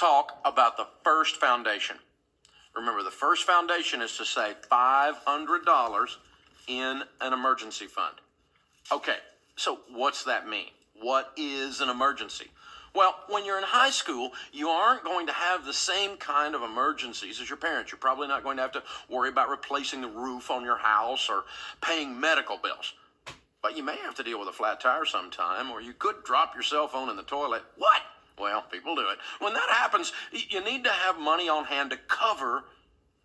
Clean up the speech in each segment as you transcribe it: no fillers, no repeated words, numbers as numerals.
talk about the first foundation. Remember, the first foundation is to save $500 in an emergency fund. Okay, so what's that mean? What is an emergency? Well, when you're in high school, you aren't going to have the same kind of emergencies as your parents. You're probably not going to have to worry about replacing the roof on your house or paying medical bills. But you may have to deal with a flat tire sometime, or you could drop your cell phone in the toilet. What? Well, people do it. When that happens, you need to have money on hand to cover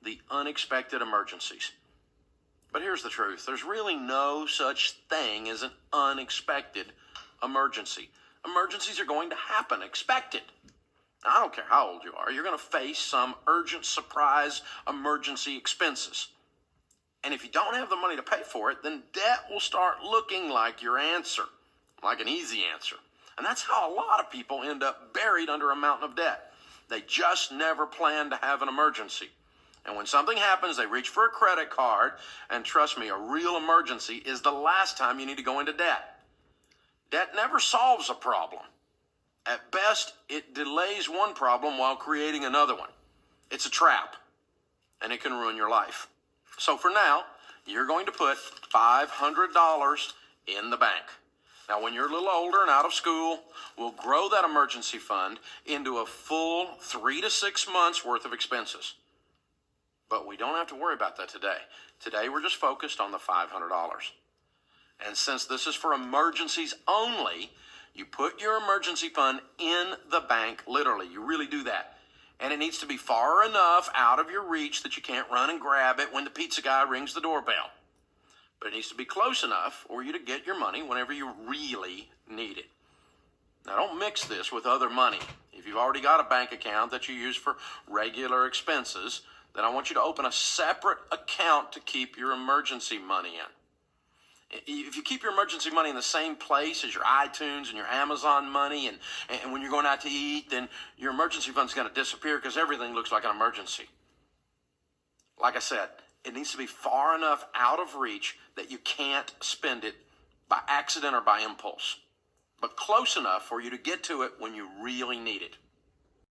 the unexpected emergencies. But here's the truth. There's really no such thing as an unexpected emergency. Emergencies are going to happen. Expect it. I don't care how old you are. You're going to face some urgent surprise emergency expenses. And if you don't have the money to pay for it, then debt will start looking like your answer, like an easy answer. And that's how a lot of people end up buried under a mountain of debt. They just never plan to have an emergency. And when something happens, they reach for a credit card. And trust me, a real emergency is the last time you need to go into debt. Debt never solves a problem. At best, it delays one problem while creating another one. It's a trap, and it can ruin your life. So for now, you're going to put $500 in the bank. Now, when you're a little older and out of school, we'll grow that emergency fund into a full 3 to 6 months worth of expenses. But we don't have to worry about that today. Today, we're just focused on the $500. And since this is for emergencies only, you put your emergency fund in the bank, literally. You really do that. And it needs to be far enough out of your reach that you can't run and grab it when the pizza guy rings the doorbell. But it needs to be close enough for you to get your money whenever you really need it. Now, don't mix this with other money. If you've already got a bank account that you use for regular expenses, then I want you to open a separate account to keep your emergency money in. If you keep your emergency money in the same place as your iTunes and your Amazon money, and when you're going out to eat, then your emergency fund's going to disappear because everything looks like an emergency. Like I said, it needs to be far enough out of reach that you can't spend it by accident or by impulse, but close enough for you to get to it when you really need it.